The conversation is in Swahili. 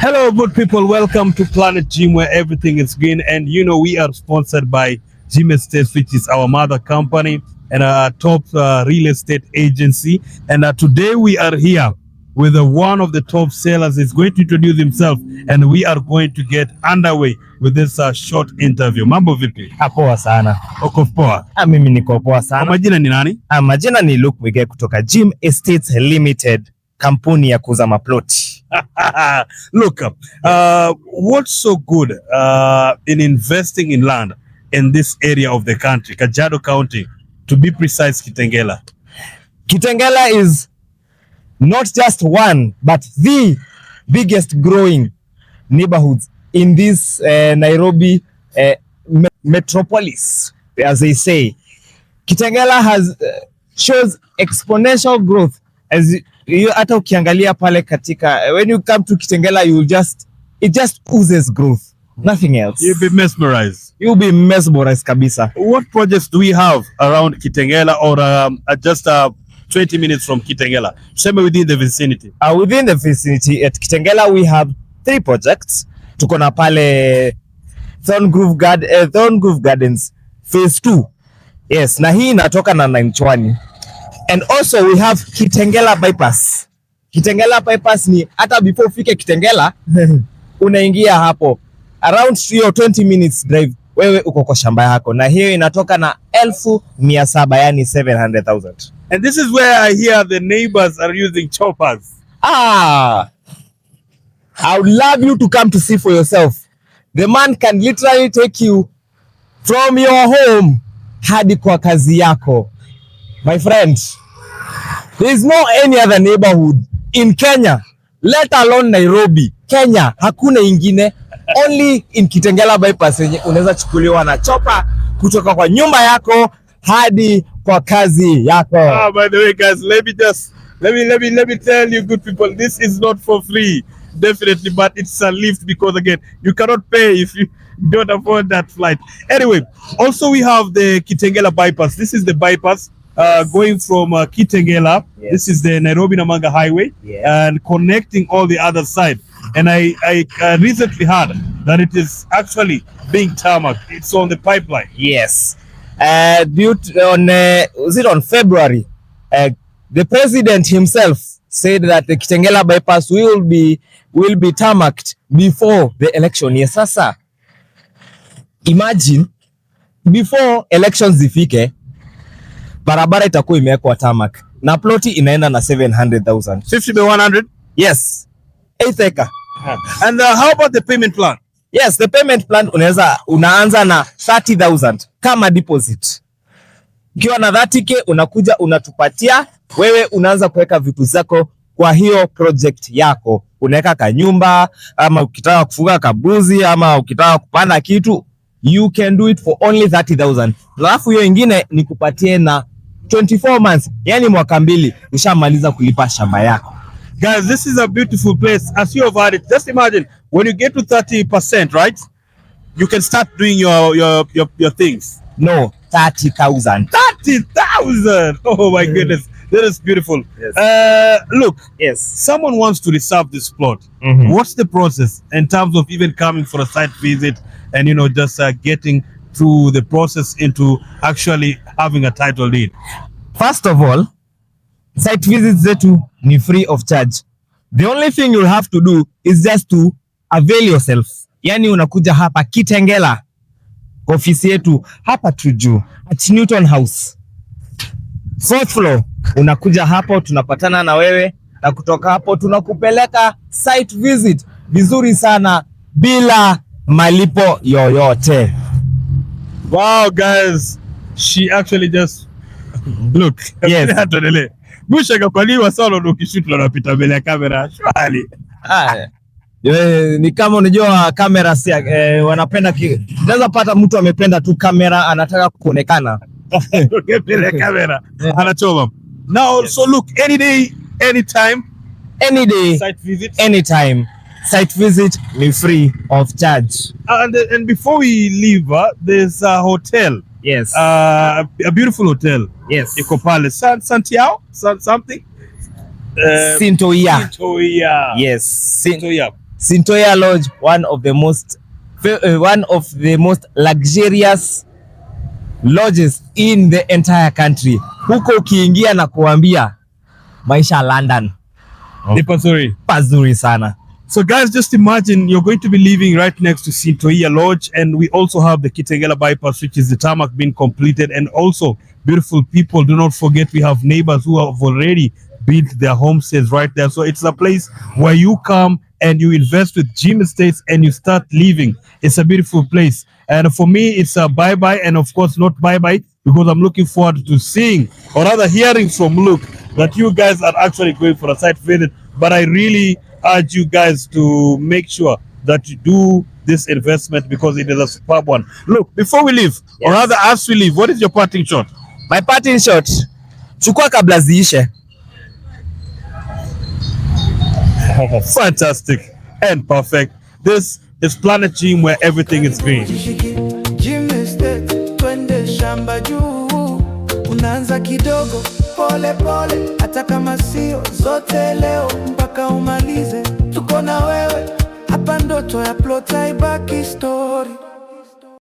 Hello, good people. Welcome to Planet Gym, where everything is green. And you know, we are sponsored by Gym Estates, which is our mother company and a top real estate agency. And today we are here with one of the top sellers. He's going to introduce himself, and we are going to get underway with this short interview. Mambo vipi? Poa sana. Uko poa? Mimi niko poa sana. Majina ni nani? Majina ni Luke Wige kutoka Gym Estates Limited, kampuni ya kuuza maploti. Look, what's so good in investing in land in this area of the country, Kajiado County, to be precise, Kitengela? Kitengela is not just one, but the biggest growing neighborhoods in this Nairobi metropolis, as they say. Kitengela has shows exponential growth. As you hata ukiangalia pale katika, when you come to Kitengela, it just oozes growth, nothing else. You'll be mesmerized. You'll be mesmerized kabisa. What projects do we have around Kitengela, or just 20 minutes from Kitengela, same within the vicinity? Within the vicinity at Kitengela, we have 3 projects. Tuko na pale Thorn Grove Gardens phase 2. Yes, na hii inatoka na 920. And also we have Kitengela bypass. Kitengela bypass ni hata before ufike Kitengela unaingia hapo around 3 or 20 minutes drive, wewe uko kwa shamba yako, na hiyo inatoka na 1,700, yani 700,000. And this is where I hear the neighbors are using choppers. I would love you to come to see for yourself. The man can literally take you from your home hadi kwa kazi yako. My friend, there is no any other neighborhood in Kenya, let alone Nairobi. Kenya, hakuna ingine, only in Kitengela bypass yenye unaweza chukuliwa na chopa kutoka kwa nyumba yako hadi kwa kazi yako. By the way, guys, let me tell you, good people, this is not for free, definitely, but it's a lift, because again, you cannot pay if you don't afford that flight. Anyway, also we have the Kitengela bypass. This is the bypass going from Kitengela. Yes. This is the Nairobi Namanga Highway, and connecting all the other side. And I recently heard that it is actually being tarmacked. It's on the pipeline. Yes. On February, the president himself said that the Kitengela bypass will be tarmacked before the election. Yes, sasa. Imagine before elections zifike, barabara itakuwa imewekwa tarmac na ploti inaenda na 700,000. 50 by 100? Yes. 8 acre. And how about the payment plan? Yes, the payment plan unaanza na 30,000 kama deposit. Ukiwa na 30k unakuja unatupatia, wewe unaanza kuweka vitu zako kwa hiyo project yako. Unaweka kanyumba, ama ukitaka kufuga kabuzi, ama ukitaka kupanda kitu, you can do it for only 30,000. Alafu hiyo ingine ni kupatie na 24 months, yani mwaka 2 ushamaliza kulipa shamba yako. Guys, this is a beautiful place. As you have heard it, just imagine when you get to 30%, right? You can start doing your things. No, 30,000. 30,000! Oh my goodness, that is beautiful. Yes. Look, yes, someone wants to reserve this plot. What's the process in terms of even coming for a site visit and just getting through the process into actually having a title deed? First of all, site visits zetu ni free of charge. The only thing you'll have to do is just to avail yourself. Yani unakuja hapa Kitengela, ofisi yetu hapa tuju at Newton House 4th floor. Unakuja hapo, tunapatana na wewe, na kutoka hapo tunakupeleka site visit vizuri sana bila malipo yoyote. Wow, guys, she actually just look. Yes. Busha kwa nini wasalo ndo kishutu wanapita mbele ya kamera? Shwali. Ni kama unajua kamera si wanapenda unaweza pata mtu amependa tu kamera, anataka kuonekana. Mbele ya kamera anachoma. Now, so look, any day, anytime, any day, site visit, anytime. Site visit ni free of charge. And before we leave, there's a hotel. Yes. A beautiful hotel. Yes. Iko pale something. Sintoia. Sintoia. Yes. Sintoia. Sintoya Lodge, one of the most luxurious lodges in the entire country. Huko ukiingia na kuambia maisha London. Ni pazuri sana. So guys, just imagine you're going to be living right next to Sintoya Lodge, and we also have the Kitengela bypass, which is the tarmac being completed, and also beautiful people. Do not forget we have neighbors who have already built their homesteads right there. So it's a place where you come and you invest with Jim Estates and you start living. It's a beautiful place. And for me, it's a bye-bye, and of course not bye-bye, because I'm looking forward to seeing, or rather hearing from Luke, that you guys are actually going for a site visit. But I really urge you guys to make sure that you do this investment, because it is a superb one. Look, before we leave, or rather as we leave, what is your parting shot? My parting shot, chukua kabla ziishe. Fantastic and perfect. This is Planet Gym, where everything is green. Jim Estate, twende shamba juu. Unaanza kidogo, pole pole, hata kama sio zote leo mpaka umalize. Tuko na wewe hapa, ndoto ya plot haibaki story.